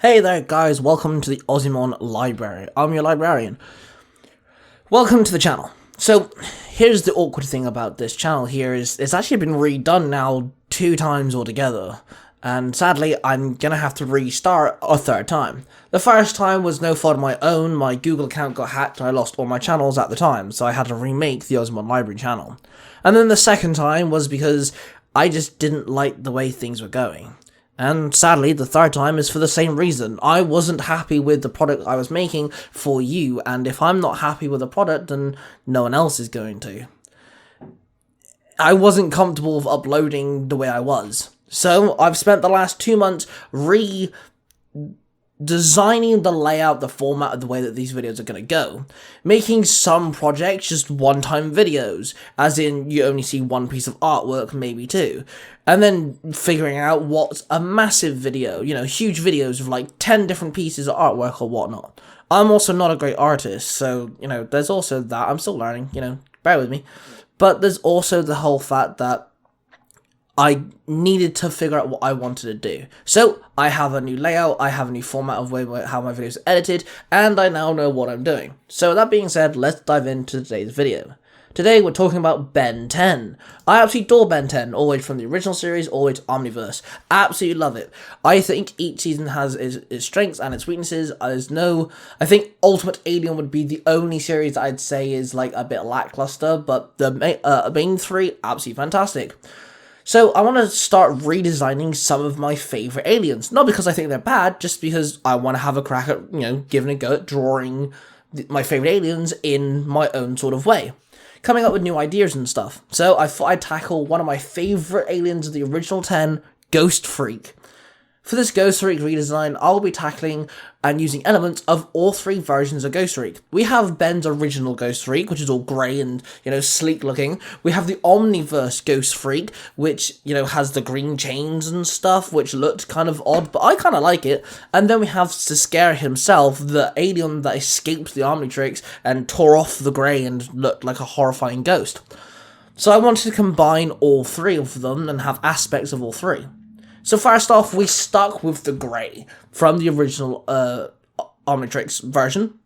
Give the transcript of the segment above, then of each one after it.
Hey there guys, welcome to the Ozzimon Library. I'm your librarian. Welcome to the channel. So, here's the awkward thing about this channel here is it's actually been redone now 2 times altogether. And sadly, I'm gonna have to restart a 3rd time. The first time was no fault of my own, my Google account got hacked and I lost all my channels at the time, so I had to remake the Ozzimon Library channel. And then the second time was because I just didn't like the way things were going. And sadly, the 3rd time is for the same reason. I wasn't happy with the product I was making for you, and if I'm not happy with the product, then no one else is going to. I wasn't comfortable with uploading the way I was. So, I've spent the last 2 months designing the layout, the format of the way that these videos are going to go. Making some projects just one-time videos, as in you only see one piece of artwork, maybe 2. And then figuring out what's a massive video, huge videos of like 10 different pieces of artwork or whatnot. I'm also not a great artist, so, there's also that. I'm still learning, bear with me. But there's also the whole fact that I needed to figure out what I wanted to do. So, I have a new layout, I have a new format of how my videos are edited, and I now know what I'm doing. So, that being said, let's dive into today's video. Today, we're talking about Ben 10. I absolutely adore Ben 10, all the way from the original series, all the way to Omniverse. Absolutely love it. I think each season has its strengths and its weaknesses. I think Ultimate Alien would be the only series that I'd say is like a bit lackluster, but the main 3, absolutely fantastic. So, I want to start redesigning some of my favourite aliens. Not because I think they're bad, just because I want to have a crack at, giving a go at drawing my favourite aliens in my own sort of way. Coming up with new ideas and stuff. So, I thought I'd tackle one of my favourite aliens of the original 10, GHOSTFREAK. For this GHOSTFREAK redesign, I'll be tackling and using elements of all 3 versions of GHOSTFREAK. We have Ben's original GHOSTFREAK, which is all grey and, sleek looking. We have the Omniverse GHOSTFREAK, which, has the green chains and stuff, which looked kind of odd, but I kind of like it. And then we have Saskia himself, the alien that escaped the Omnitrix and tore off the grey and looked like a horrifying ghost. So I wanted to combine all 3 of them and have aspects of all 3. So first off, we stuck with the grey from the original Omnitrix version,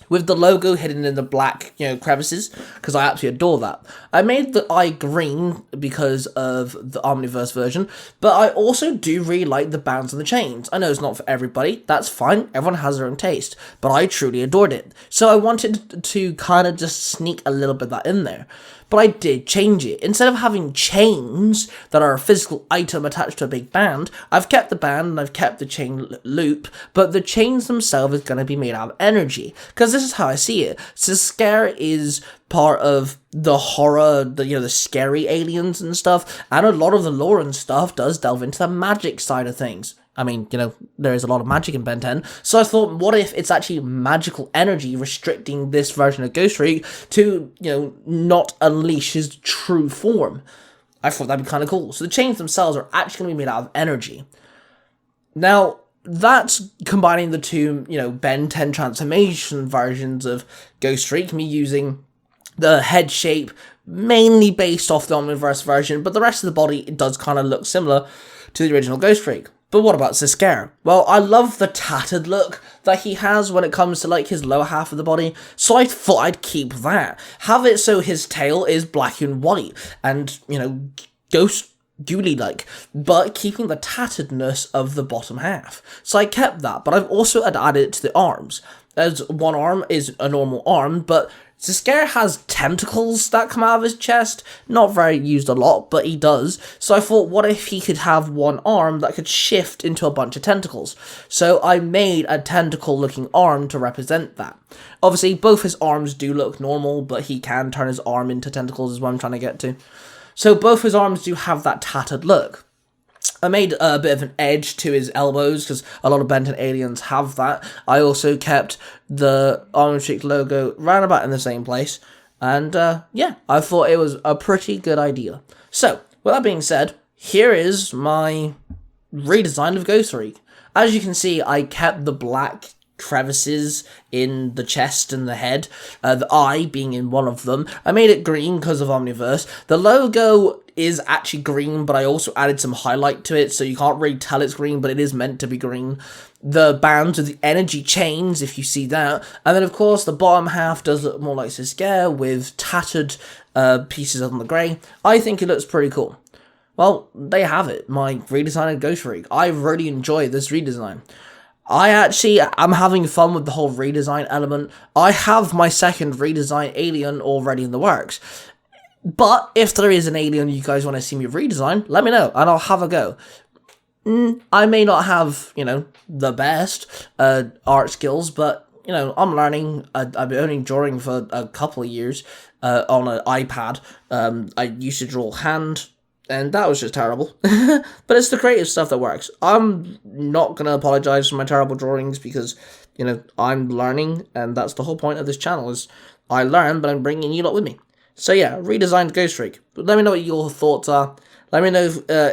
with the logo hidden in the black, crevices, because I absolutely adore that. I made the eye green because of the Omniverse version, but I also do really like the bands and the chains. I know it's not for everybody, that's fine, everyone has their own taste, but I truly adored it. So I wanted to kind of just sneak a little bit of that in there. But I did change it. Instead of having chains that are a physical item attached to a big band, I've kept the band and I've kept the chain loop, but the chains themselves is going to be made out of energy. Because this is how I see it. Saskia is part of the horror, the scary aliens and stuff, and a lot of the lore and stuff does delve into the magic side of things. I mean, there is a lot of magic in Ben 10, so I thought, what if it's actually magical energy restricting this version of GHOSTFREAK to, not unleash his true form? I thought that'd be kind of cool. So the chains themselves are actually going to be made out of energy. Now, that's combining the 2, Ben 10 transformation versions of GHOSTFREAK, me using the head shape mainly based off the Omniverse version, but the rest of the body, it does kind of look similar to the original GHOSTFREAK. But what about Saskia? Well, I love the tattered look that he has when it comes to, like, his lower half of the body, so I thought I'd keep that. Have it so his tail is black and white, and, ghost ghouly-like, but keeping the tatteredness of the bottom half. So I kept that, but I've also added it to the arms. As one arm is a normal arm, but Saskia has tentacles that come out of his chest. Not very used a lot, but he does. So I thought, what if he could have one arm that could shift into a bunch of tentacles? So I made a tentacle-looking arm to represent that. Obviously, both his arms do look normal, but he can turn his arm into tentacles is what I'm trying to get to. So both his arms do have that tattered look. I made a bit of an edge to his elbows, because a lot of Ben 10 aliens have that. I also kept the Omnitrix logo round about in the same place. And, yeah, I thought it was a pretty good idea. So, with that being said, here is my redesign of GHOSTFREAK. As you can see, I kept the black crevices in the chest and the head, the eye being in one of them. I made it green because of Omniverse. The logo is actually green, but I also added some highlight to it, so you can't really tell it's green, but it is meant to be green. The bands with the energy chains, if you see that. And then, of course, the bottom half does look more like Sisgare with tattered pieces on the grey. I think it looks pretty cool. Well, there you have it, my redesign of GHOSTFREAK. I really enjoy this redesign. I'm having fun with the whole redesign element. I have my second redesign alien already in the works. But if there is an alien you guys want to see me redesign, let me know, and I'll have a go. I may not have, the best art skills, but, I'm learning. I've been only drawing for a couple of years on an iPad. I used to draw hand, and that was just terrible. But it's the creative stuff that works. I'm not going to apologize for my terrible drawings because, I'm learning, and that's the whole point of this channel is I learn, but I'm bringing you lot with me. So yeah, redesigned GHOSTFREAK. Let me know what your thoughts are. Let me know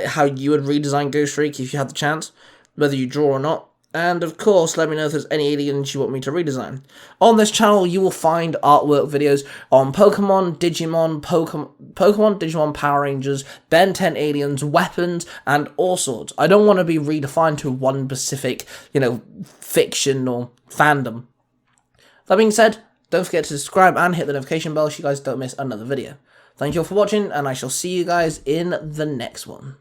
how you would redesign GHOSTFREAK if you had the chance, whether you draw or not. And of course, let me know if there's any aliens you want me to redesign. On this channel, you will find artwork videos on Pokemon, Digimon, Digimon Power Rangers, Ben 10 aliens, weapons, and all sorts. I don't want to be redefined to one specific, fiction or fandom. That being said, don't forget to subscribe and hit the notification bell so you guys don't miss another video. Thank you all for watching, and I shall see you guys in the next one.